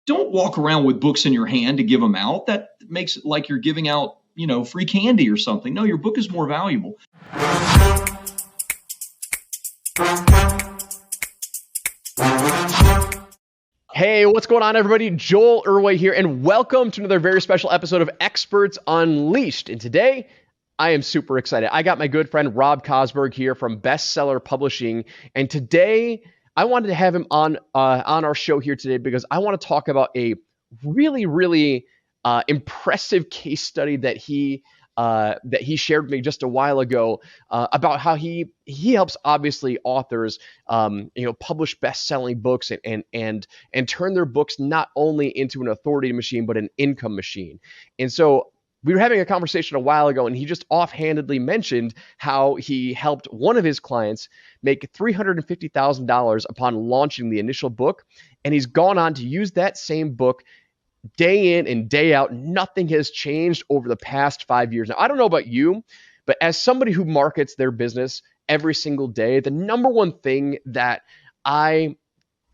don't walk around with books in your hand to give them out. That makes it like you're giving out, free candy or something. No, your book is more valuable. Hey, what's going on, everybody? Joel Erway here, and welcome to another very special episode of Experts Unleashed. And today, I am super excited. I got my good friend Rob Kosberg here from Bestseller Publishing, and today I wanted to have him on our show here today because I want to talk about a really impressive case study that he shared with me just a while ago about how he helps obviously authors publish best-selling books and turn their books not only into an authority machine but an income machine. And so we were having a conversation a while ago, and he just offhandedly mentioned how he helped one of his clients make $350,000 upon launching the initial book, and he's gone on to use that same book day in and day out. Nothing has changed over the past 5 years. Now, I don't know about you, but as somebody who markets their business every single day, the number one thing that I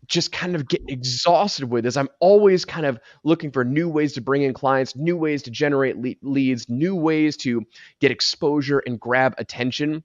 just kind of get exhausted with is I'm always kind of looking for new ways to bring in clients, new ways to generate leads, new ways to get exposure and grab attention.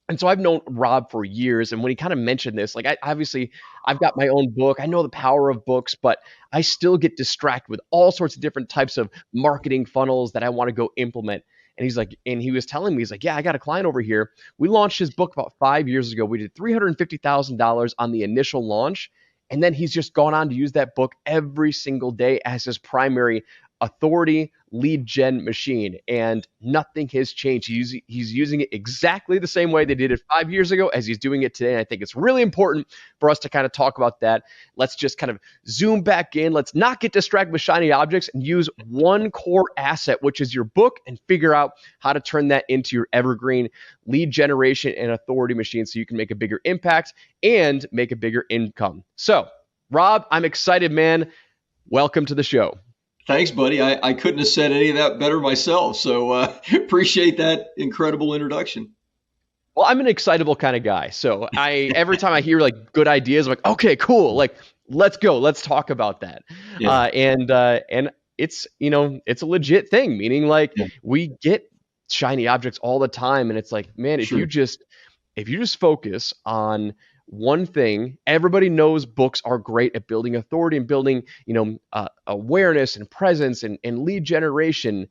And so I've known Rob for years, and when he kind of mentioned this, like I've got my own book. I know the power of books, but I still get distracted with all sorts of different types of marketing funnels that I want to go implement. And he's like, and he was telling me, he's like, yeah, I got a client over here. We launched his book about 5 years ago. We did $350,000 on the initial launch. And then he's just gone on to use that book every single day as his primary authority lead gen machine, and nothing has changed. He's using it exactly the same way they did it 5 years ago as he's doing it today. And I think it's really important for us to kind of talk about that. Let's just kind of zoom back in. Let's not get distracted with shiny objects and use one core asset, which is your book, and figure out how to turn that into your evergreen lead generation and authority machine so you can make a bigger impact and make a bigger income. So, Rob, I'm excited, man. Welcome to the show. Thanks, buddy. I couldn't have said any of that better myself. So appreciate that incredible introduction. Well, I'm an excitable kind of guy. So every time I hear like good ideas, I'm like, okay, cool. Like, let's go. Let's talk about that. Yeah. And it's, it's a legit thing, meaning like we get shiny objects all the time. And it's like, man, if you just focus on one thing, everybody knows books are great at building authority and building, awareness and presence and lead generation.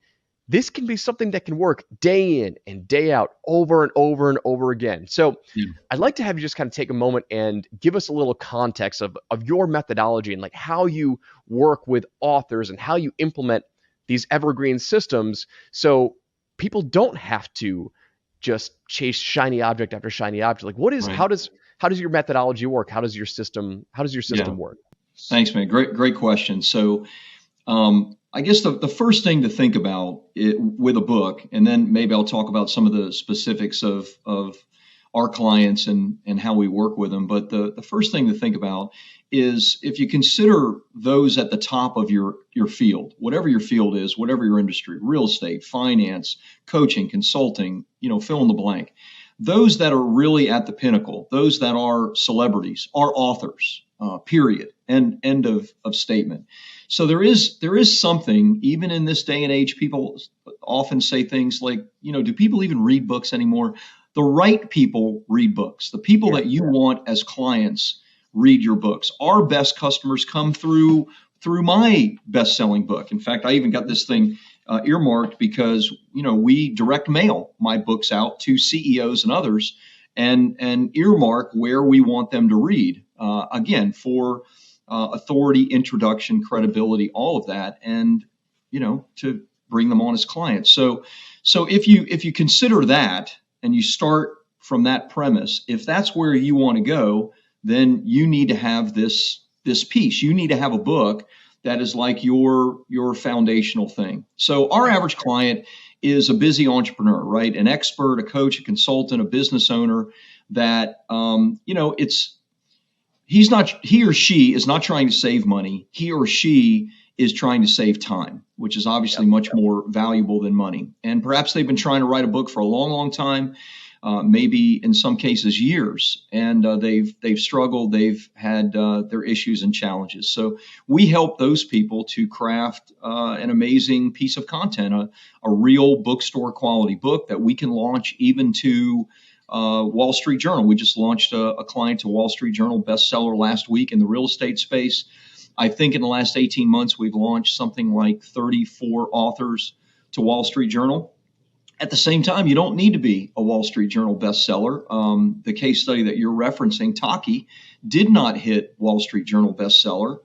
This can be something that can work day in and day out, over and over and over again. So I'd like to have you just kind of take a moment and give us a little context of your methodology and like how you work with authors and how you implement these evergreen systems so people don't have to just chase shiny object after shiny object. Like what is, how does your methodology work? How does your system work? Thanks, man. Great question. So I guess the first thing to think about with a book, and then maybe I'll talk about some of the specifics of our clients and how we work with them. But the first thing to think about is if you consider those at the top of your field, whatever your field is, whatever your industry, real estate, finance, coaching, consulting, fill in the blank. Those that are really at the pinnacle, those that are celebrities, are authors, period, and end of statement. So there is something, even in this day and age, people often say things like, do people even read books anymore? The right people read books. The people that you want as clients read your books. Our best customers come through my best-selling book. In fact, I even got this thing earmarked because, we direct mail my books out to CEOs and others and earmark where we want them to read, again, for authority, introduction, credibility, all of that, and, to bring them on as clients. So if you consider that and you start from that premise, if that's where you want to go, then you need to have this piece. You need to have a book that is like your foundational thing. So our average client is a busy entrepreneur, right? An expert, a coach, a consultant, a business owner that, he or she is not trying to save money. He or she is trying to save time, which is obviously much more valuable than money. And perhaps they've been trying to write a book for a long, long time. maybe in some cases years, and they've struggled. They've had their issues and challenges. So we help those people to craft an amazing piece of content, a real bookstore quality book that we can launch even to Wall Street Journal. We just launched a client to Wall Street Journal bestseller last week in the real estate space. I think in the last 18 months, we've launched something like 34 authors to Wall Street Journal. At the same time, you don't need to be a Wall Street Journal bestseller. The case study that you're referencing, Taki, did not hit Wall Street Journal bestseller,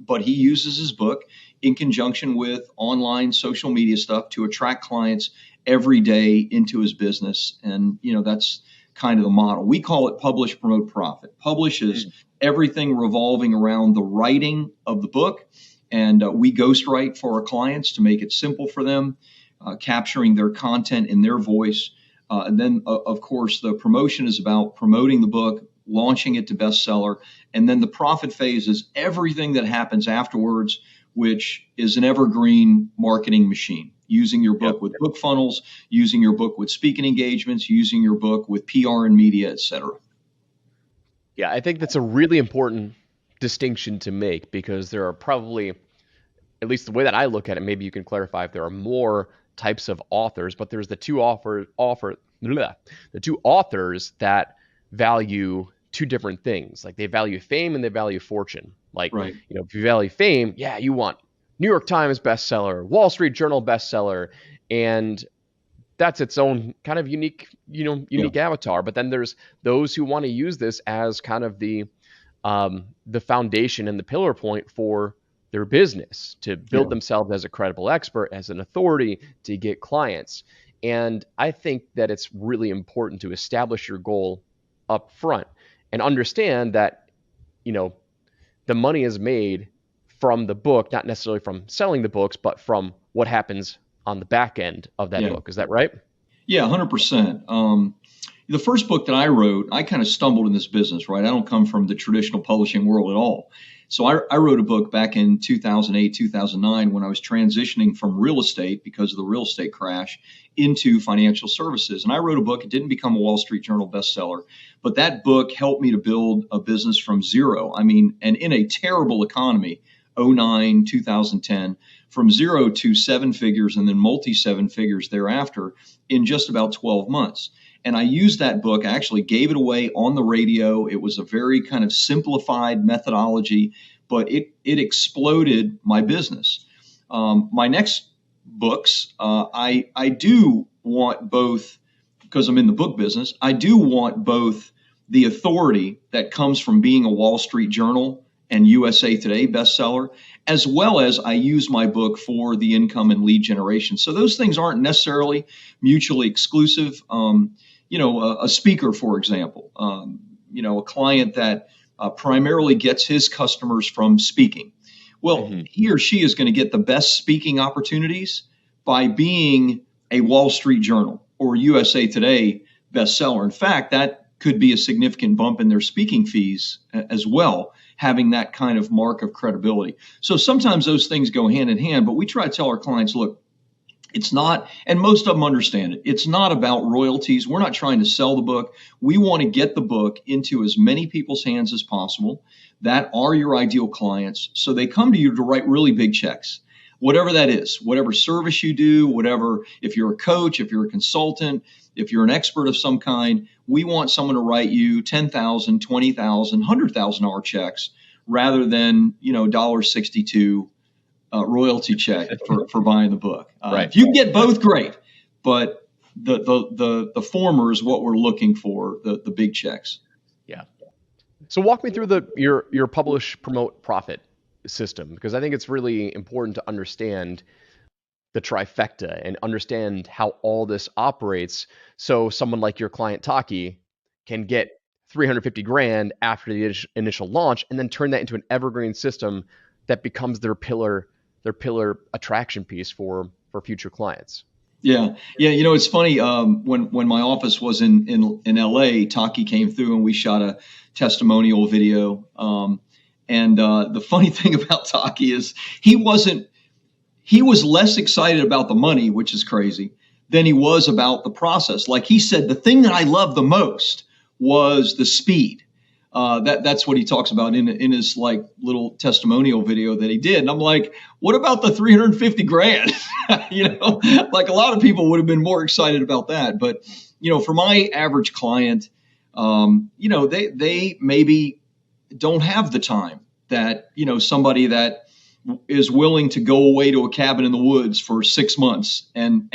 but he uses his book in conjunction with online social media stuff to attract clients every day into his business. And, that's kind of the model. We call it publish, promote, profit. Publish is everything revolving around the writing of the book. And we ghostwrite for our clients to make it simple for them, capturing their content in their voice. And then, of course, the promotion is about promoting the book, launching it to bestseller. And then the profit phase is everything that happens afterwards, which is an evergreen marketing machine. Using your book with book funnels, using your book with speaking engagements, using your book with PR and media, et cetera. Yeah, I think that's a really important distinction to make, because there are probably, at least the way that I look at it, maybe you can clarify if there are more types of authors, but there's the two authors that value two different things. Like they value fame and they value fortune. Like, right. If you value fame, you want New York Times bestseller, Wall Street Journal bestseller, and that's its own kind of unique avatar. But then there's those who want to use this as kind of the foundation and the pillar point for their business, to build themselves as a credible expert, as an authority, to get clients. And I think that it's really important to establish your goal up front and understand that, the money is made from the book, not necessarily from selling the books, but from what happens on the back end of that book. Is that right? Yeah, 100%. The first book that I wrote, I kind of stumbled in this business, right? I don't come from the traditional publishing world at all. So I wrote a book back in 2008, 2009, when I was transitioning from real estate, because of the real estate crash, into financial services. And I wrote a book. It didn't become a Wall Street Journal bestseller, but that book helped me to build a business from zero. I mean, and in a terrible economy, 2009, 2010, from zero to seven figures and then multi-seven figures thereafter in just about 12 months. And I used that book. I actually gave it away on the radio. It was a very kind of simplified methodology, but it exploded my business. My next books, I do want both, because I'm in the book business, I do want both the authority that comes from being a Wall Street Journal and USA Today bestseller, as well as I use my book for the income and lead generation. So those things aren't necessarily mutually exclusive. A speaker, for example, a client that primarily gets his customers from speaking. Well, he or she is going to get the best speaking opportunities by being a Wall Street Journal or USA Today bestseller. In fact, that could be a significant bump in their speaking fees as well, having that kind of mark of credibility. So sometimes those things go hand in hand, but we try to tell our clients, look, it's not, and most of them understand it, it's not about royalties. We're not trying to sell the book. We want to get the book into as many people's hands as possible that are your ideal clients, so they come to you to write really big checks. Whatever that is, whatever service you do, whatever, if you're a coach, if you're a consultant, if you're an expert of some kind, we want someone to write you $10,000, $20,000, $100,000 checks rather than, $1.62 royalty check for buying the book. Right. If you can get both, great. But the former is what we're looking for, the big checks. Yeah. So walk me through your publish, promote, profit system, because I think it's really important to understand the trifecta and understand how all this operates. So someone like your client Taki can get 350 grand after the initial launch and then turn that into an evergreen system that becomes their pillar attraction piece for future clients. Yeah. It's funny. When my office was in LA, Taki came through and we shot a testimonial video. And the funny thing about Taki is he was less excited about the money, which is crazy, than he was about the process. Like he said, the thing that I loved the most was the speed. That's what he talks about in his like little testimonial video that he did. And I'm like, what about the 350 grand? Like a lot of people would have been more excited about that. But, for my average client, they maybe don't have the time that, somebody that is willing to go away to a cabin in the woods for 6 months and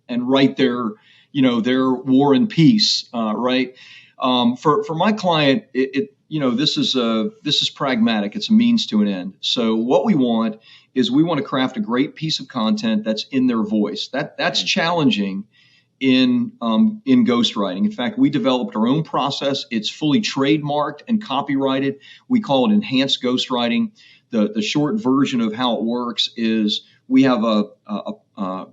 write their War and Peace, right? For my client, this is pragmatic. It's a means to an end. So what we want to craft a great piece of content that's in their voice. That's challenging in ghostwriting. In fact, we developed our own process. It's fully trademarked and copyrighted. We call it enhanced ghostwriting. The short version of how it works is we have a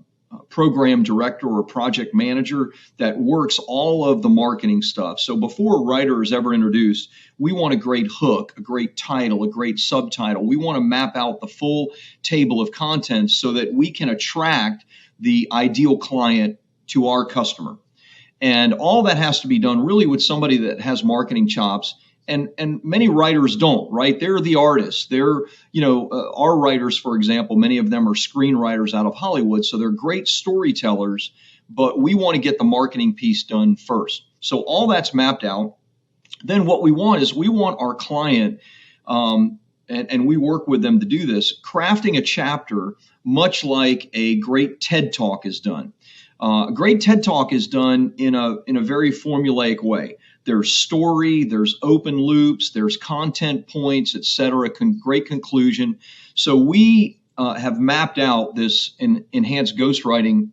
program director or project manager that works all of the marketing stuff. So before a writer is ever introduced, we want a great hook, a great title, a great subtitle. We want to map out the full table of contents so that we can attract the ideal client to our customer. And all that has to be done really with somebody that has marketing chops. And many writers don't, right? They're the artists. They're, our writers, for example, many of them are screenwriters out of Hollywood. So they're great storytellers, but we want to get the marketing piece done first. So all that's mapped out. Then what we want is we want our client, and we work with them to do this, crafting a chapter much like a great TED Talk is done. A great TED Talk is done in a very formulaic way. There's story, there's open loops, there's content points, et cetera, great conclusion. So we have mapped out this enhanced ghostwriting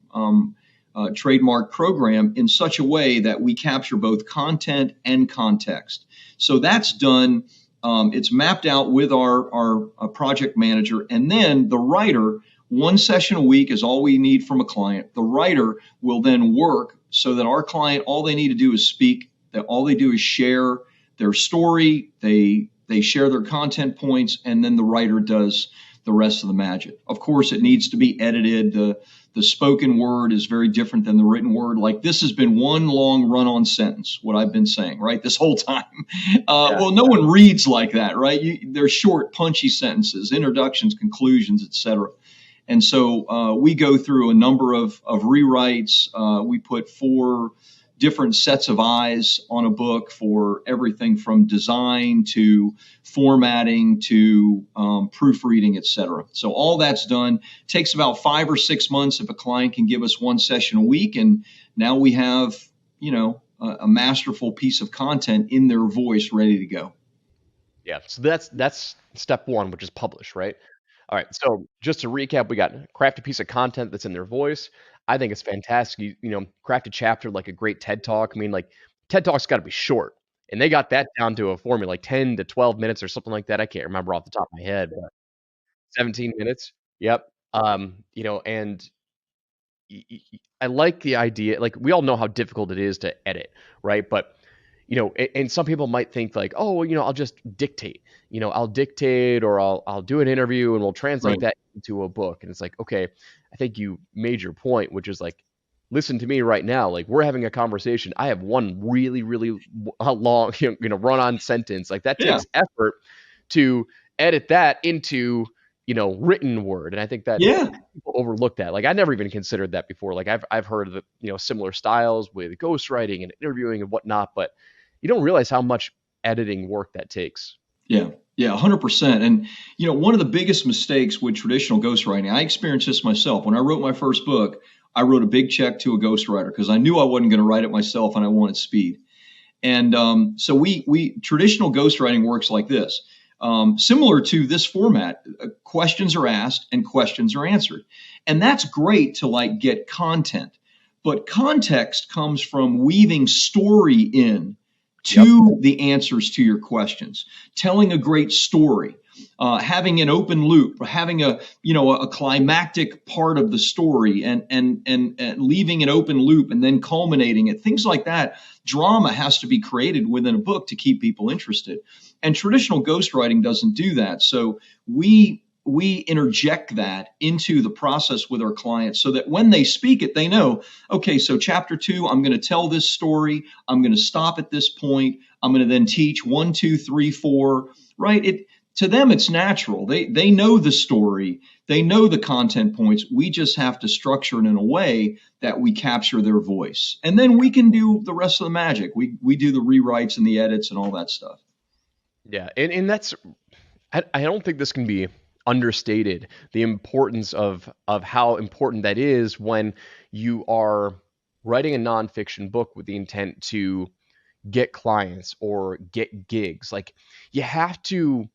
trademark program in such a way that we capture both content and context. So that's done. It's mapped out with our project manager, and then the writer, 1 session a week is all we need from a client. The writer will then work so that our client, all they need to do is speak. That all they do is share their story, they share their content points, and then the writer does the rest of the magic. Of course, it needs to be edited. The spoken word is very different than the written word. Like this has been one long run-on sentence, what I've been saying, right, this whole time. Well, no one reads like that, right? They're short, punchy sentences, introductions, conclusions, etc. And so we go through a number of rewrites. We put 4 different sets of eyes on a book for everything from design to formatting to proofreading, et cetera. So all that's done. Takes about 5 or 6 months if a client can give us 1 session a week. And now we have, a masterful piece of content in their voice ready to go. Yeah. So that's step 1, which is publish, right? All right. So just to recap, we got craft a piece of content that's in their voice. I think it's fantastic. Craft a chapter like a great TED Talk. I mean, like TED Talk's got to be short, and they got that down to a formula, like 10 to 12 minutes or something like that. I can't remember off the top of my head, but 17 minutes. Yep. And I like the idea. Like we all know how difficult it is to edit, right? But and some people might think like, oh, I'll just dictate. I'll dictate or I'll do an interview and we'll translate that into a book. And it's like, okay, I think you made your point, which is like, listen to me right now. Like we're having a conversation. I have one really, really long, run-on sentence. Like that takes effort to edit that into, written word. And I think that people overlook that. Like I never even considered that before. Like I've heard of the, similar styles with ghostwriting and interviewing and whatnot, but you don't realize how much editing work that takes. Yeah, 100%. And, one of the biggest mistakes with traditional ghostwriting, I experienced this myself. When I wrote my first book, I wrote a big check to a ghostwriter because I knew I wasn't going to write it myself and I wanted speed. And so we traditional ghostwriting works like this. Similar to this format, questions are asked and questions are answered. And that's great to get content. But context comes from weaving story in to the answers to your questions, telling a great story, having an open loop, having a climactic part of the story and leaving an open loop and then culminating it, things like that. Drama has to be created within a book to keep people interested. And traditional ghostwriting doesn't do that. So we we interject that into the process with our clients so that when they speak it, they know, okay, so chapter 2, I'm going to tell this story. I'm going to stop at this point. I'm going to then teach 1, 2, 3, 4, right? To them, it's natural. They know the story. They know the content points. We just have to structure it in a way that we capture their voice. And then we can do the rest of the magic. We do the rewrites and the edits and all that stuff. Yeah. And that's, I don't think this can be understated, the importance of how important that is when you are writing a nonfiction book with the intent to get clients or get gigs. Like, you have to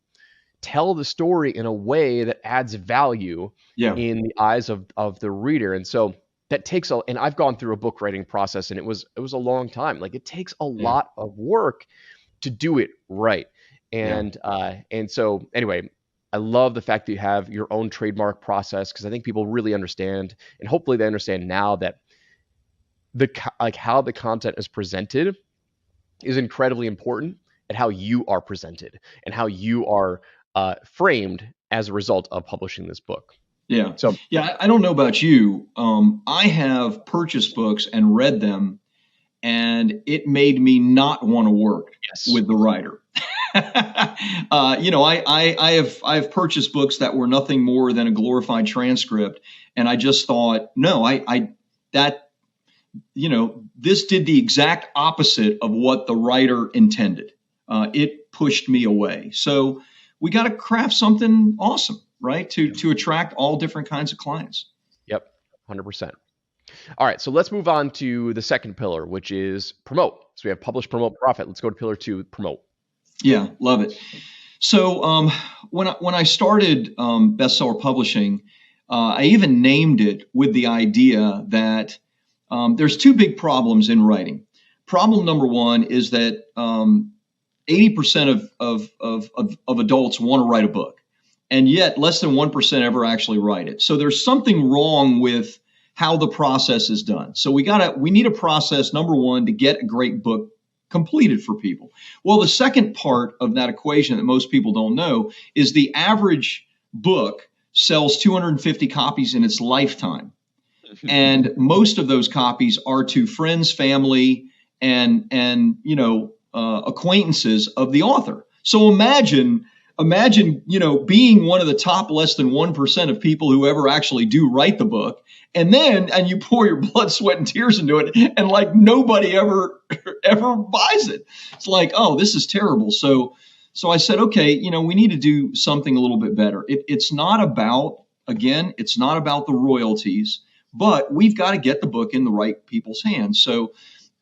tell the story in a way that adds value in the eyes of the reader. And so that takes and I've gone through a book writing process, and it was a long time. Like, it takes a lot of work to do it right. And so anyway, I love the fact that you have your own trademark process, because I think people really understand, and hopefully they understand now, that how the content is presented is incredibly important, and how you are presented and how you are framed as a result of publishing this book. Yeah. So I don't know about you. I have purchased books and read them, and it made me not want to work with the writer. I have purchased books that were nothing more than a glorified transcript, and I just thought, no, this did the exact opposite of what the writer intended. It pushed me away. So we got to craft something awesome, right? To attract all different kinds of clients. Yep. 100%. All right. So let's move on to the second pillar, which is promote. So we have publish, promote, profit. Let's go to pillar 2, promote. Yeah. Love it. So when I started bestseller publishing, I even named it with the idea that there's 2 big problems in writing. Problem number 1 is that 80% of adults want to write a book, and yet less than 1% ever actually write it. So there's something wrong with how the process is done. So we need a process, number 1, to get a great book completed for people. Well, the second part of that equation that most people don't know is the average book sells 250 copies in its lifetime. And most of those copies are to friends, family, and acquaintances of the author. So imagine, being one of the top less than 1% of people who ever actually do write the book, and you pour your blood, sweat, and tears into it, and like nobody ever buys it. It's like, oh, this is terrible. So I said, okay, we need to do something a little bit better. It's not about the royalties, but we've got to get the book in the right people's hands. So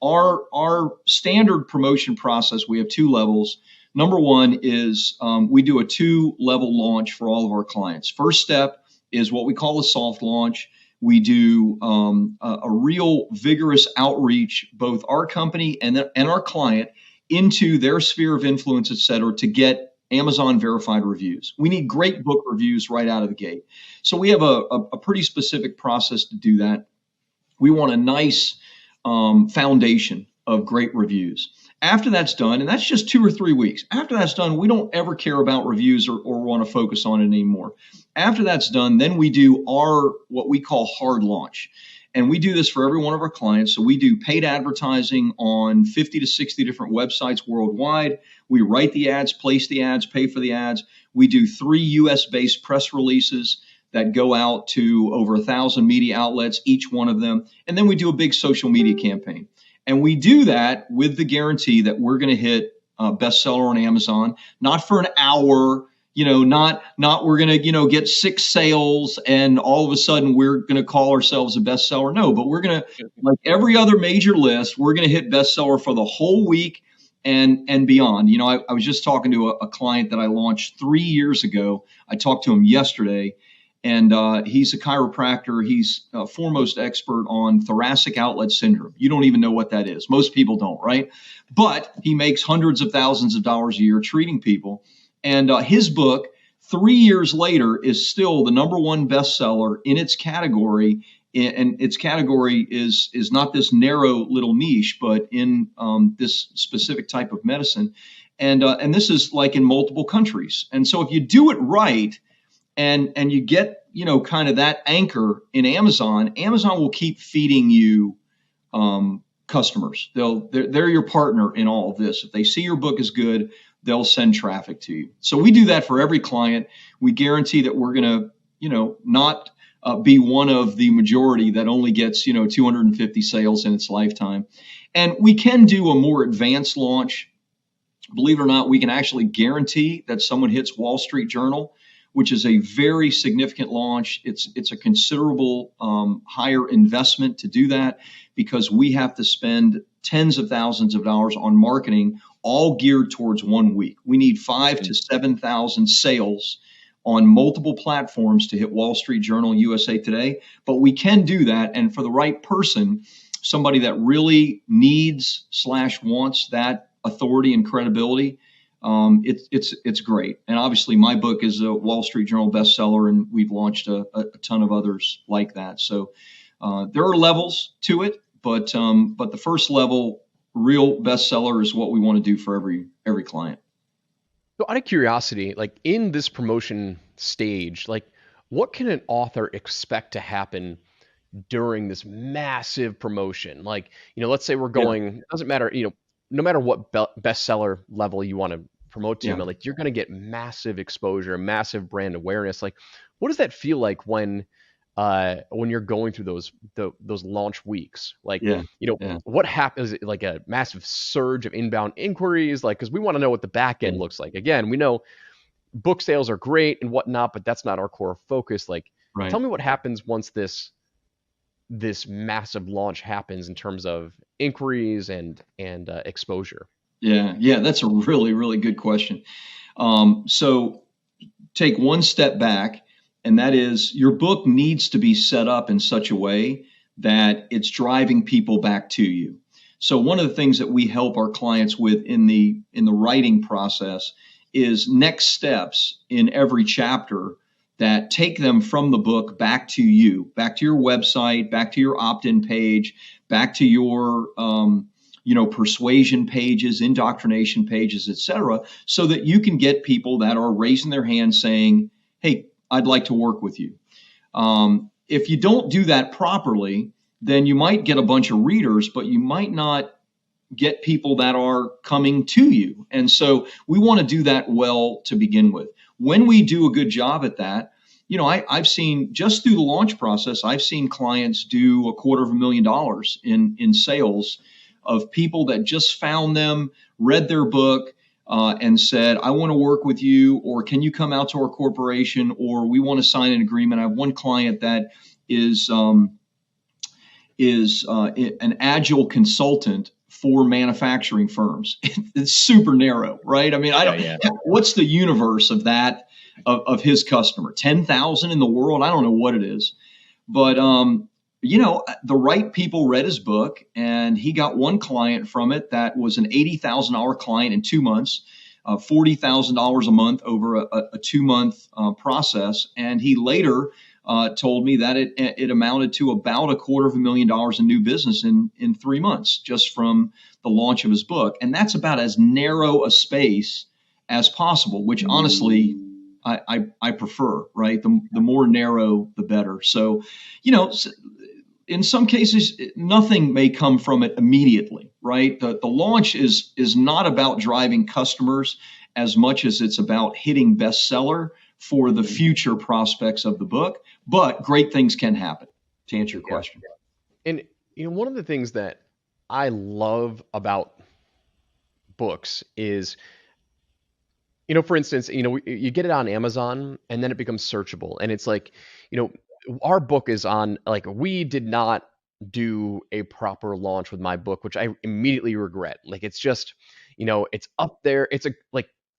our standard promotion process, we have 2 levels. Number 1 is we do a 2-level launch for all of our clients. First step is what we call a soft launch. We do a real vigorous outreach, both our company and our client, into their sphere of influence, et cetera, to get Amazon verified reviews. We need great book reviews right out of the gate. So we have a pretty specific process to do that. We want a nice foundation of great reviews. After that's done, and that's just 2 or 3 weeks, after that's done, we don't ever care about reviews or want to focus on it anymore. After that's done, then we do what we call hard launch. And we do this for every one of our clients. So we do paid advertising on 50 to 60 different websites worldwide. We write the ads, place the ads, pay for the ads. We do 3 US-based press releases that go out to over 1,000 media outlets, each one of them. And then we do a big social media campaign. And we do that with the guarantee that we're going to hit bestseller on Amazon, not for an hour, not we're going to, get 6 sales and all of a sudden we're going to call ourselves a bestseller. No, but we're going to, like every other major list, we're going to hit bestseller for the whole week and beyond. I was just talking to a client that I launched 3 years ago. I talked to him yesterday. And he's a chiropractor. He's a foremost expert on thoracic outlet syndrome. You don't even know what that is. Most people don't, right? But he makes hundreds of thousands of dollars a year treating people. And his book, 3 years later, is still the number 1 bestseller in its category. And its category is not this narrow little niche, but in this specific type of medicine. And this is like in multiple countries. And so if you do it right, and you get, kind of that anchor in Amazon. Amazon will keep feeding you customers. They're your partner in all of this. If they see your book is good, they'll send traffic to you. So we do that for every client. We guarantee that we're going to, not be one of the majority that only gets, 250 sales in its lifetime. And we can do a more advanced launch. Believe it or not, we can actually guarantee that someone hits Wall Street Journal, which is a very significant launch. It's a considerable higher investment to do that, because we have to spend tens of thousands of dollars on marketing, all geared towards 1 week. We need 5,000 to 7,000 sales on multiple platforms to hit Wall Street Journal and USA Today. But we can do that. And for the right person, somebody that really needs / wants that authority and credibility, it's great. And obviously my book is a Wall Street Journal bestseller, and we've launched a ton of others like that. So there are levels to it, but the first level, real bestseller, is what we want to do for every client. So out of curiosity, like in this promotion stage, like what can an author expect to happen during this massive promotion? Like, let's say we're going, it doesn't matter, no matter what bestseller level you want to promote to, like you're going to get massive exposure, massive brand awareness. Like, what does that feel like when you're going through those launch weeks? Like, what happens? Is it like a massive surge of inbound inquiries? Like, because we want to know what the back end looks like. Again, we know book sales are great and whatnot, but that's not our core focus. Like, tell me what happens once this massive launch happens in terms of inquiries and exposure. Yeah, that's a really, really good question. So take one step back, and that is your book needs to be set up in such a way that it's driving people back to you. So one of the things that we help our clients with in the writing process is next steps in every chapter that take them from the book back to you, back to your website, back to your opt-in page, back to your persuasion pages, indoctrination pages, etc., so that you can get people that are raising their hand saying, hey, I'd like to work with you. If you don't do that properly, then you might get a bunch of readers, but you might not get people that are coming to you. And so we want to do that well to begin with. When we do a good job at that, I've seen, just through the launch process, I've seen clients do $250,000 in sales of people that just found them, read their book, and said, I want to work with you, or can you come out to our corporation, or we want to sign an agreement. I have one client that is an agile consultant for manufacturing firms. It's super narrow, right? I mean, what's the universe of that, of his customer? 10,000 in the world? I don't know what it is. But, the right people read his book, and he got one client from it that was an $80,000 client in 2 months, $40,000 a month over a 2-month process. And he later told me that it amounted to about $250,000 in new business in 3 months, just from the launch of his book. And that's about as narrow a space as possible, which honestly I prefer, right? The more narrow, the better. So, in some cases, nothing may come from it immediately, right? The launch is not about driving customers as much as it's about hitting bestseller for the future prospects of the book. But great things can happen, to answer your question. And one of the things that I love about books is, for instance, you get it on Amazon and then it becomes searchable, and it's like, our book is on, like, we did not do a proper launch with my book, which I immediately regret. Like, it's just, it's up there. It's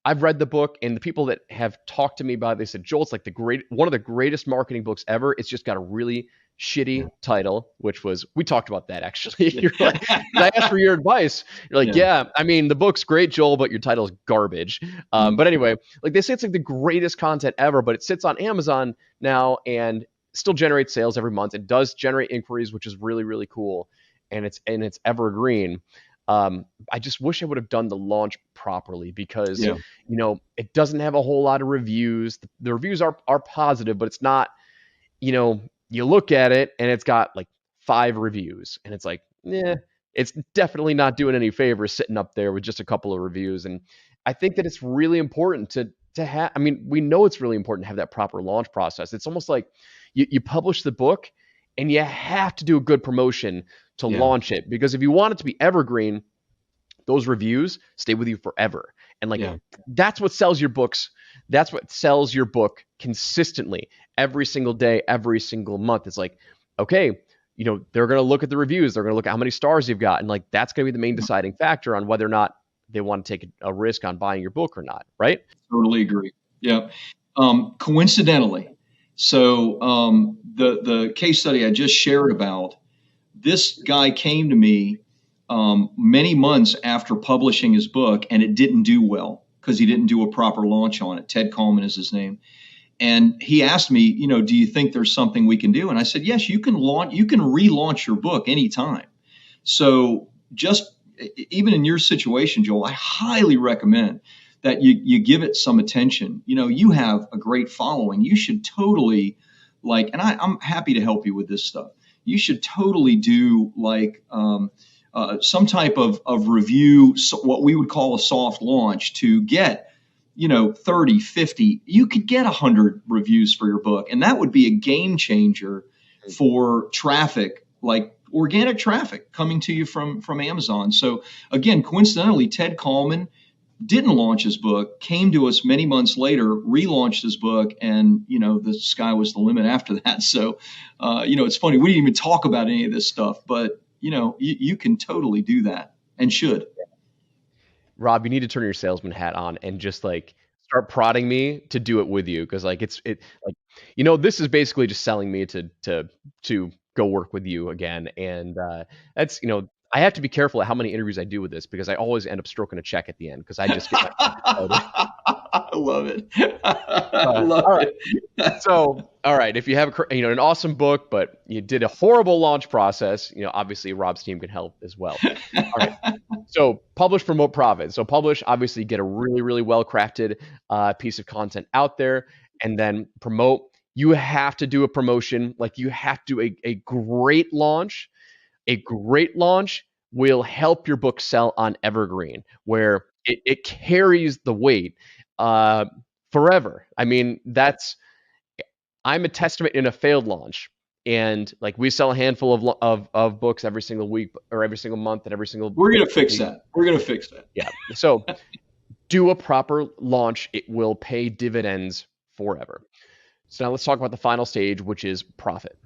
I've read the book, and the people that have talked to me about it, they said, Joel, it's like one of the greatest marketing books ever. It's just got a really shitty title, which was, we talked about that actually. You're like, I asked for your advice. You're like, I mean, the book's great, Joel, but your title's garbage. But anyway, like, they say it's like the greatest content ever, but it sits on Amazon now and still generates sales every month. It does generate inquiries, which is really, really cool. And it's evergreen. I just wish I would have done the launch properly because, Yeah. it doesn't have a whole lot of reviews. The reviews are positive, but it's not, you look at it and it's got like 5 reviews and it's like, it's definitely not doing any favors sitting up there with just a couple of reviews. And I think that it's really important to have, I mean, we know it's really important to have that proper launch process. It's almost like you publish the book and you have to do a good promotion to Yeah. launch it, because if you want it to be evergreen, those reviews stay with you forever. And like, Yeah. that's what sells your books. That's what sells your book consistently every single day, every single month. It's like, okay, they're going to look at the reviews. They're going to look at how many stars you've got. And like, that's going to be the main deciding factor on whether or not they want to take a risk on buying your book or not. Right. Totally agree. Yeah. Coincidentally, so the case study I just shared about, this guy came to me many months after publishing his book, and it didn't do well because he didn't do a proper launch on it. Ted Coleman is his name. And he asked me, do you think there's something we can do? And I said, yes, you can relaunch your book anytime. So just even in your situation, Joel, I highly recommend that you give it some attention. You have a great following. You should totally and I'm happy to help you with this stuff. You should totally do some type of review, what we would call a soft launch, to get 30, 50, you could get 100 reviews for your book. And that would be a game changer for traffic, like organic traffic coming to you from Amazon. So again, coincidentally, Ted Coleman didn't launch his book, came to us many months later, relaunched his book, and the sky was the limit after that. So it's funny, we didn't even talk about any of this stuff, but you can totally do that and should. Rob, you need to turn your salesman hat on and just like start prodding me to do it with you, because like this is basically just selling me to go work with you again, and that's I have to be careful at how many interviews I do with this, because I always end up stroking a check at the end because I just get I love it. All right. So, all right, if you have an awesome book, but you did a horrible launch process, obviously Rob's team can help as well. All right. So publish, promote, profit. So publish, obviously get a really, really well-crafted piece of content out there, and then promote. You have to do a promotion. Like, you have to do a great launch. A great launch will help your book sell on Evergreen, where it carries the weight forever. I mean, I'm a testament in a failed launch. And like, we sell a handful of books every single week or every single month and every single. We're going to fix that. We're going to fix that. Yeah. So do a proper launch. It will pay dividends forever. So now let's talk about the final stage, which is profit.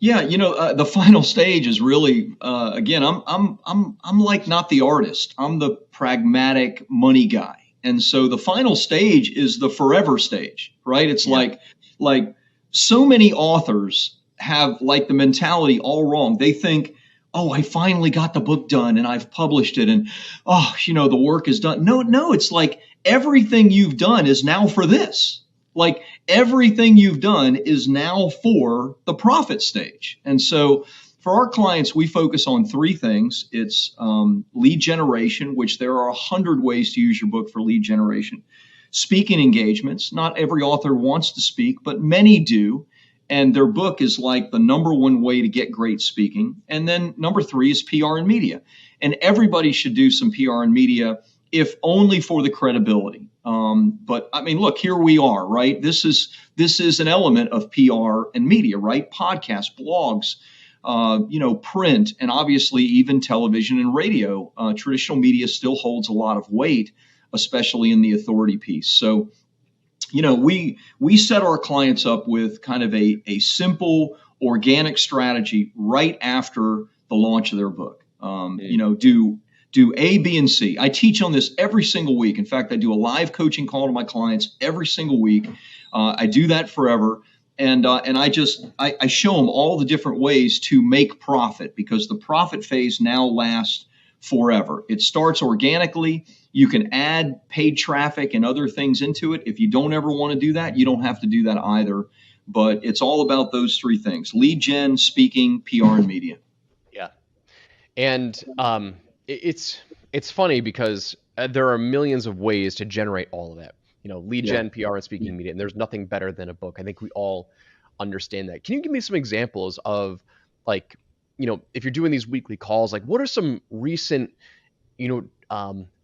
Yeah, the final stage is really again, I'm like not the artist. I'm the pragmatic money guy. And so the final stage is the forever stage, right? It's like so many authors have like the mentality all wrong. They think, oh, I finally got the book done and I've published it, and the work is done. No, it's like everything you've done is now for this. Like, everything you've done is now for the profit stage. And so for our clients, we focus on 3 things. It's lead generation, which there are 100 ways to use your book for lead generation. Speaking engagements. Not every author wants to speak, but many do. And their book is like the number 1 way to get great speaking. And then number 3 is PR and media. And everybody should do some PR and media, if only for the credibility. But I mean, look, here we are, right? This is an element of PR and media, right? Podcasts, blogs, print, and obviously even television and radio. Traditional media still holds a lot of weight, especially in the authority piece. So, we set our clients up with kind of a simple, organic strategy right after the launch of their book. Do A, B, and C. I teach on this every single week. In fact, I do a live coaching call to my clients every single week. I do that forever. And I show them all the different ways to make profit, because the profit phase now lasts forever. It starts organically. You can add paid traffic and other things into it. If you don't ever want to do that, you don't have to do that either. But it's all about those 3 things: lead gen, speaking, PR, and media. Yeah. And it's funny because there are millions of ways to generate all of that. Lead Yeah. gen, PR, and speaking media, and there's nothing better than a book. I think we all understand that. Can you give me some examples of, like, if you're doing these weekly calls, like what are some recent,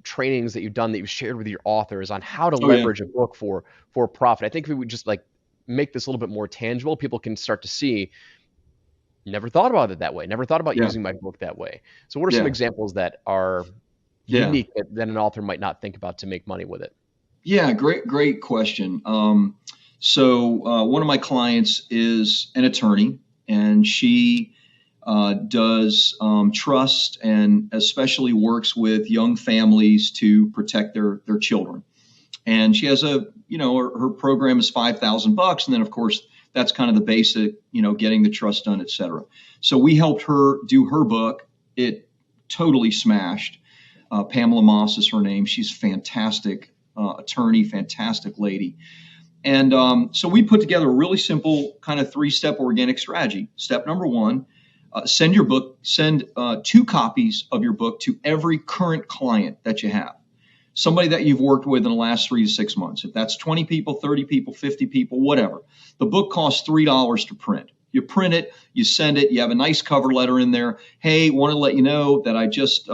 trainings that you've done that you've shared with your authors on how to Oh yeah. leverage a book for profit? I think if we would just like make this a little bit more tangible, people can start to see. Never thought about it that way. Never thought about Yeah. using my book that way. So what are some Yeah. examples that are Yeah. unique that an author might not think about to make money with it? Yeah. Great question. So one of my clients is an attorney, and she does trust and especially works with young families to protect their children. And she has her program is $5,000, and then of course that's kind of the basic, getting the trust done, et cetera. So we helped her do her book. It totally smashed. Pamela Moss is her name. She's a fantastic attorney, fantastic lady. And so we put together a really simple kind of 3-step organic strategy. Step number one, send 2 copies of your book to every current client that you have. Somebody that you've worked with in the last 3 to 6 months. If that's 20 people, 30 people, 50 people, whatever. The book costs $3 to print. You print it, you send it, you have a nice cover letter in there. Hey, want to let you know that I just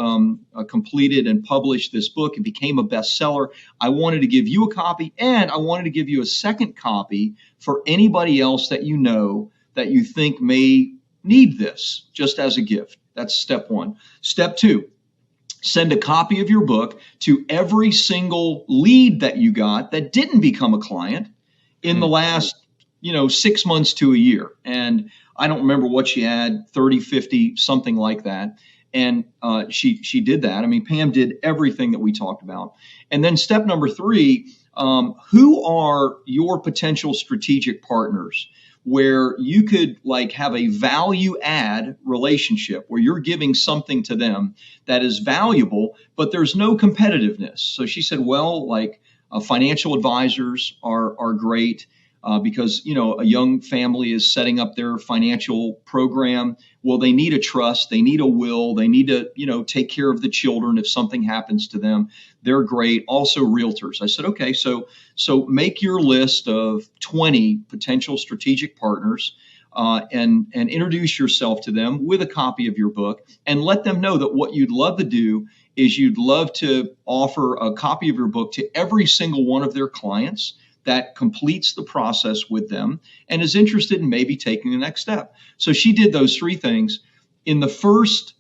completed and published this book. It became a bestseller. I wanted to give you a copy, and I wanted to give you a second copy for anybody else that you know that you think may need this, just as a gift. That's step one. Step two, send a copy of your book to every single lead that you got that didn't become a client in the last 6 months to a year. And I don't remember what she had, 30, 50, something like that. And she did that. I mean, Pam did everything that we talked about. And then step number 3, who are your potential strategic partners, where you could like have a value add relationship where you're giving something to them that is valuable, but there's no competitiveness. So she said, well, like financial advisors are great. Because a young family is setting up their financial program. Well, they need a trust, they need a will, they need to take care of the children if something happens to them. They're great. Also, realtors. I said, okay, so make your list of 20 potential strategic partners. And introduce yourself to them with a copy of your book, and let them know that what you'd love to do is you'd love to offer a copy of your book to every single one of their clients that completes the process with them and is interested in maybe taking the next step. So she did those 3 things. In the first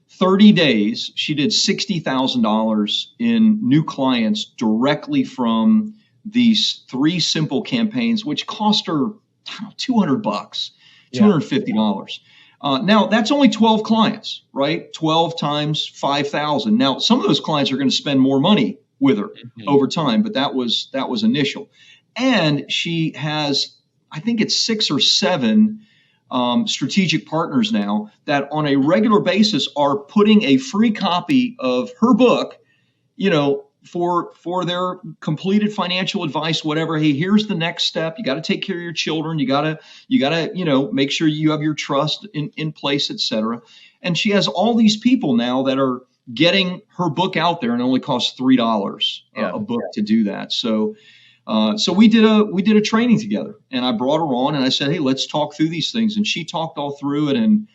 30 days, she did $60,000 in new clients directly from these 3 simple campaigns, which cost her $200, $250. Now, that's only 12 clients, right? 12 times 5,000. Now, some of those clients are going to spend more money with her over time, but that was initial. And she has, I think it's 6 or 7 strategic partners now that on a regular basis are putting a free copy of her book, for their completed financial advice, whatever. Hey, here's the next step. You got to take care of your children. You got to, make sure you have your trust in place, et cetera. And she has all these people now that are getting her book out there, and it only costs $3 a book to do that. So we did a training together, and I brought her on and I said, hey, let's talk through these things. And she talked all through it. And,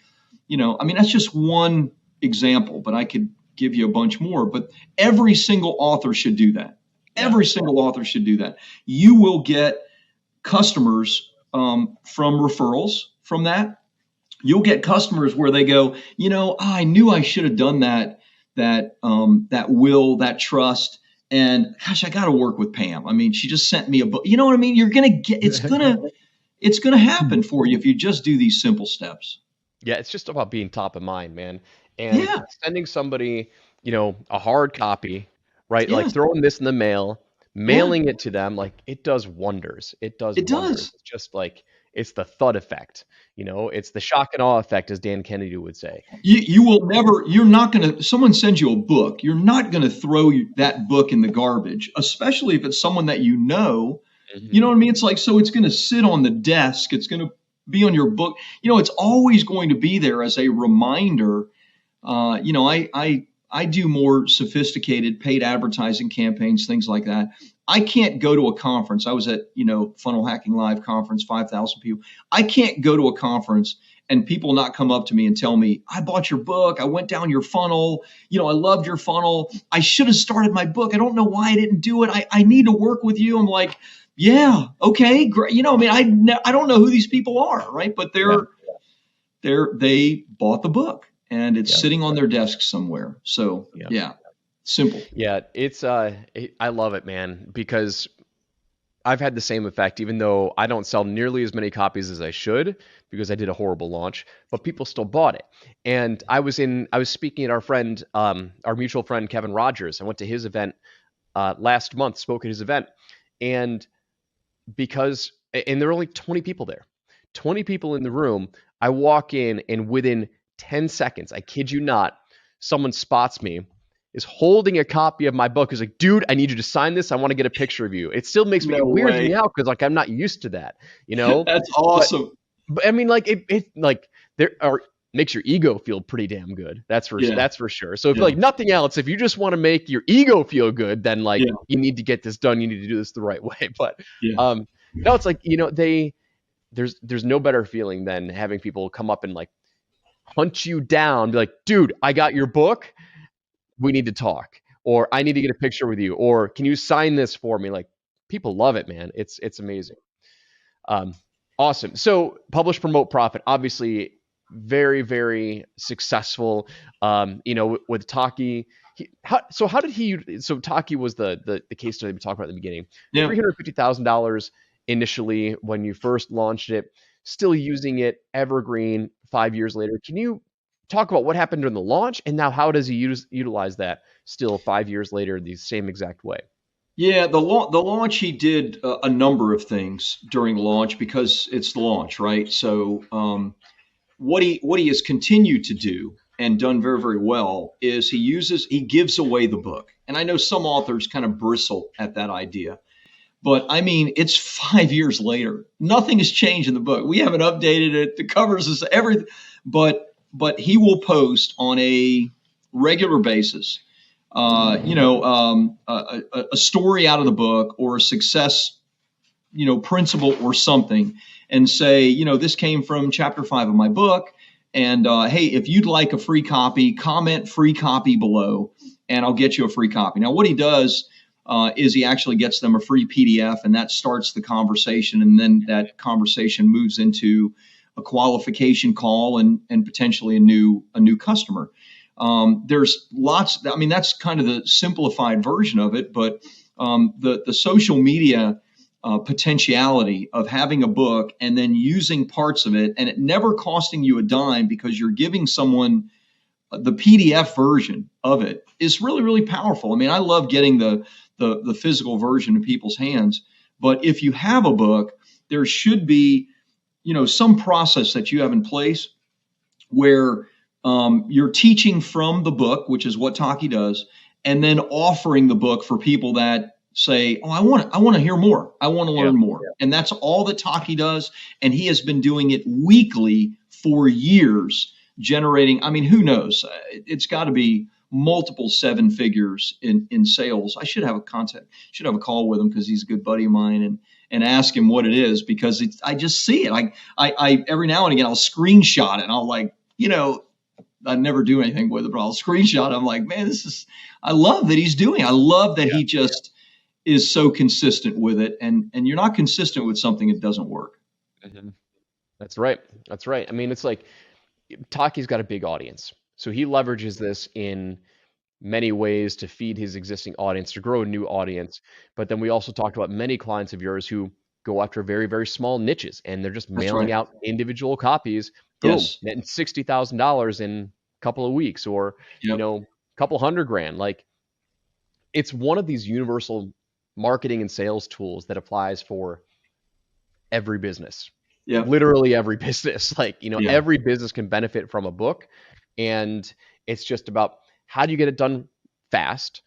that's just one example, but I could give you a bunch more. But every single author should do that. Every single author should do that. You will get customers from referrals from that. You'll get customers where they go, I knew I should have done that will, that trust. And gosh, I got to work with Pam. I mean, she just sent me a book. You know what I mean? You're going to get, it's going to happen for you if you just do these simple steps. Yeah. It's just about being top of mind, man. And sending somebody, a hard copy, right? Like throwing this in the mail, mailing it to them, like it does wonders. It does wonders. It's just like, it's the thud effect, it's the shock and awe effect, as Dan Kennedy would say. You will never, you're not going to, someone sends you a book, you're not going to throw that book in the garbage, especially if it's someone that you know. You know what I mean? It's like, so it's going to sit on the desk. It's going to be on your book. It's always going to be there as a reminder I do more sophisticated paid advertising campaigns, things like that. I can't go to a conference. I was at, Funnel Hacking Live conference, 5,000 people. I can't go to a conference and people not come up to me and tell me, I bought your book. I went down your funnel. I loved your funnel. I should have started my book. I don't know why I didn't do it. I need to work with you. I'm like, yeah, okay, great. I don't know who these people are, right? But they bought the book and it's sitting on their desk somewhere. So yeah, simple. Yeah, I love it, man, because I've had the same effect, even though I don't sell nearly as many copies as I should because I did a horrible launch, but people still bought it. And I was speaking at our mutual friend, Kevin Rogers. I went to his event last month, spoke at his event. And there were only 20 people there, 20 people in the room. I walk in and within 10 seconds, I kid you not, someone spots me, is holding a copy of my book, is like, dude, I need you to sign this. I want to get a picture of you. It still makes me weird me out because I'm not used to that, That's awesome. But I mean, makes your ego feel pretty damn good. That's for sure. So if nothing else, if you just want to make your ego feel good, then you need to get this done. You need to do this the right way. But no, it's like, there's no better feeling than having people come up and hunt you down, be like, dude, I got your book. We need to talk, or I need to get a picture with you, or can you sign this for me? People love it, man. It's amazing. Awesome. So publish, promote, profit, obviously very, very successful. With Taki, Taki was the case study we talked about at the beginning. Yeah. $350,000 initially when you first launched it, still using it evergreen 5 years later. Can you talk about what happened during the launch, and now how does he utilize that still 5 years later the same exact way? Yeah, the launch, he did a number of things during launch because it's the launch, right? So what he has continued to do and done very, very well is he gives away the book. And I know some authors kind of bristle at that idea. But I mean, it's 5 years later. Nothing has changed in the book. We haven't updated it. The covers is everything. But he will post on a regular basis, a story out of the book or a success, principle or something, and say, this came from chapter 5 of my book. And hey, if you'd like a free copy, comment free copy below, and I'll get you a free copy. Now, what he does is he actually gets them a free PDF, and that starts the conversation, and then that conversation moves into a qualification call and potentially a new customer. There's lots. I mean, that's kind of the simplified version of it, but the social media potentiality of having a book and then using parts of it, and it never costing you a dime because you're giving someone the PDF version of it, is really, really powerful. I mean, I love getting the physical version in people's hands, but if you have a book, there should be, some process that you have in place where you're teaching from the book, which is what Taki does, and then offering the book for people that say, oh, I want to hear more. I want to learn more. Yeah. And that's all that Taki does. And he has been doing it weekly for years, generating, I mean, who knows? It's got to be multiple 7 figures in sales. I should have a call with him because he's a good buddy of mine and ask him what it is, because I just see it. I every now and again, I'll screenshot it and I'll I never do anything with it, but I'll screenshot it. I'm like, man, I love that he's doing. I love that he just is so consistent with it. And you're not consistent with something that doesn't work. Mm-hmm. That's right. I mean, it's like Taki's got a big audience. So he leverages this in many ways to feed his existing audience, to grow a new audience. But then we also talked about many clients of yours who go after very, very small niches, and they're just mailing out individual copies. Boom, netting $60,000 in a couple of weeks, or a couple $100,000. It's one of these universal marketing and sales tools that applies for every business. Yeah, literally every business. Every business can benefit from a book, and it's just about how do you get it done fast?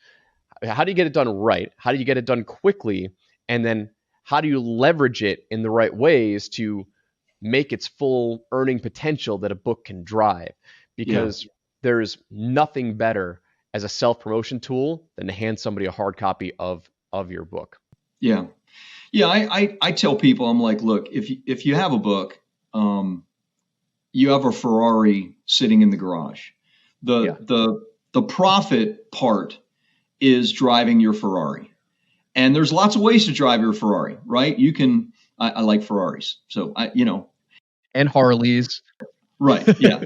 How do you get it done right? How do you get it done quickly? And then how do you leverage it in the right ways to make its full earning potential that a book can drive? Because there's nothing better as a self-promotion tool than to hand somebody a hard copy of your book. Yeah. Yeah. I tell people, I'm like, look, if you have a book, you have a Ferrari sitting in the garage. The profit part is driving your Ferrari. And there's lots of ways to drive your Ferrari, right? You can, I like Ferraris. So and Harleys. Right. Yeah.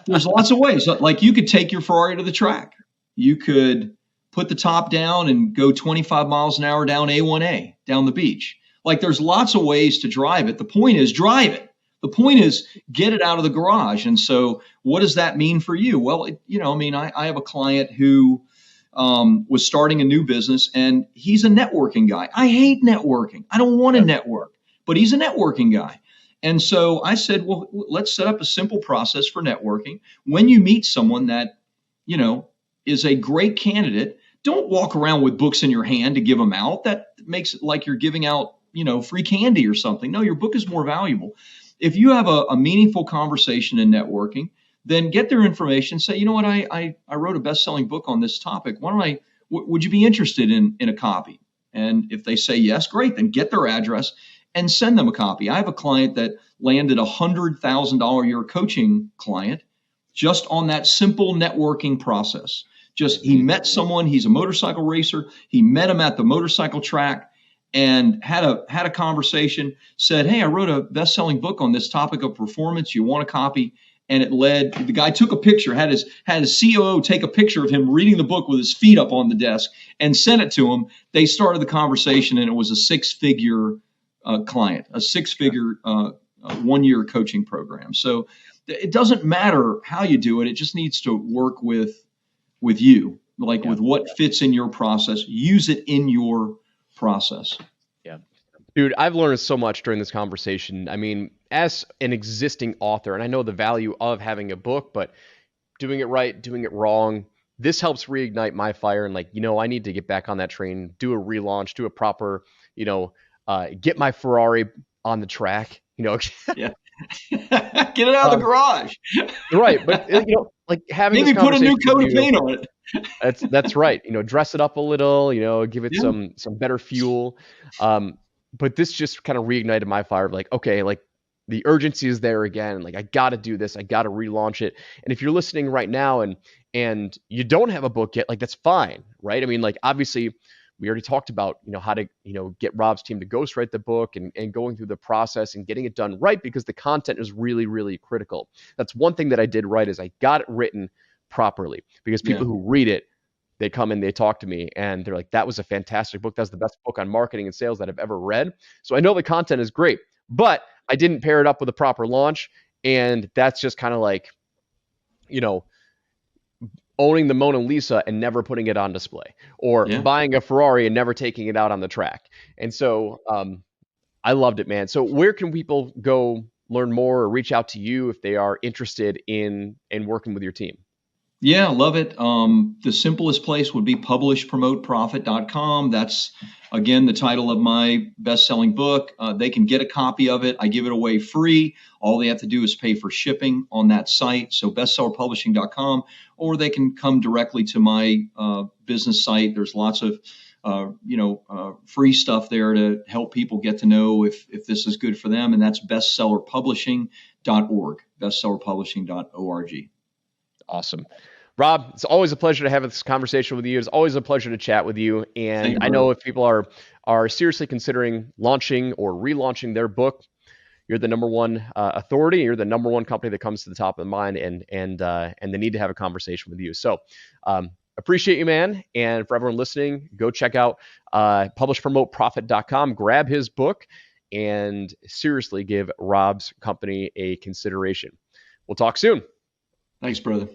There's lots of ways. Like you could take your Ferrari to the track. You could put the top down and go 25 miles an hour down A1A, down the beach. Like there's lots of ways to drive it. The point is drive it. The point is get it out of the garage. And so what does that mean for you? Well, I have a client who was starting a new business and he's a networking guy. I hate networking. I don't want to network, but he's a networking guy. And so I said, well, let's set up a simple process for networking. When you meet someone that, is a great candidate, don't walk around with books in your hand to give them out. That makes it like you're giving out, free candy or something. No, your book is more valuable. If you have a meaningful conversation in networking, then get their information. Say, you know what, I wrote a best-selling book on this topic. Would you be interested in a copy? And if they say yes, great, then get their address and send them a copy. I have a client that landed a $100,000 a year coaching client just on that simple networking process. He met someone, he's a motorcycle racer. He met him at the motorcycle track and had a conversation, said, hey, I wrote a best-selling book on this topic of performance. You want a copy? And the guy took a picture, had his COO take a picture of him reading the book with his feet up on the desk and sent it to him. They started the conversation and it was a six-figure client, a six-figure 1-year coaching program. So it doesn't matter how you do it. It just needs to work with you, with what fits in your process. Use it in your process. Yeah. Dude, I've learned so much during this conversation. I mean, as an existing author, and I know the value of having a book, but doing it right, doing it wrong, this helps reignite my fire. And I need to get back on that train, do a relaunch, do a proper, get my Ferrari on the track, Yeah. Get it out of the garage. Right. But, having maybe put a new coat of paint on it. That's right. Dress it up a little, give it some better fuel. But this just kind of reignited my fire of okay, the urgency is there again. I got to do this. I got to relaunch it. And if you're listening right now and you don't have a book yet, that's fine. Right. I mean, obviously we already talked about, how to, get Rob's team to ghostwrite the book and going through the process and getting it done right, because the content is really, really critical. That's one thing that I did right, is I got it written properly, because people who read it, they come and they talk to me and they're like, that was a fantastic book. That's the best book on marketing and sales that I've ever read. So I know the content is great, but I didn't pair it up with a proper launch. And that's just kind of owning the Mona Lisa and never putting it on display, or buying a Ferrari and never taking it out on the track. And so I loved it, man. So where can people go learn more or reach out to you if they are interested in working with your team? Yeah, love it. The simplest place would be publishpromoteprofit.com. That's, again, the title of my best-selling book. They can get a copy of it. I give it away free. All they have to do is pay for shipping on that site. So bestsellerpublishing.com, or they can come directly to my business site. There's lots of free stuff there to help people get to know if this is good for them. And that's bestsellerpublishing.org, bestsellerpublishing.org. Awesome. Rob, it's always a pleasure to have this conversation with you. It's always a pleasure to chat with you. And I know if people are seriously considering launching or relaunching their book, you're the number one authority. You're the number one company that comes to the top of the mind, and they need to have a conversation with you. So appreciate you, man. And for everyone listening, go check out publishpromoteprofit.com, grab his book, and seriously give Rob's company a consideration. We'll talk soon. Thanks, brother.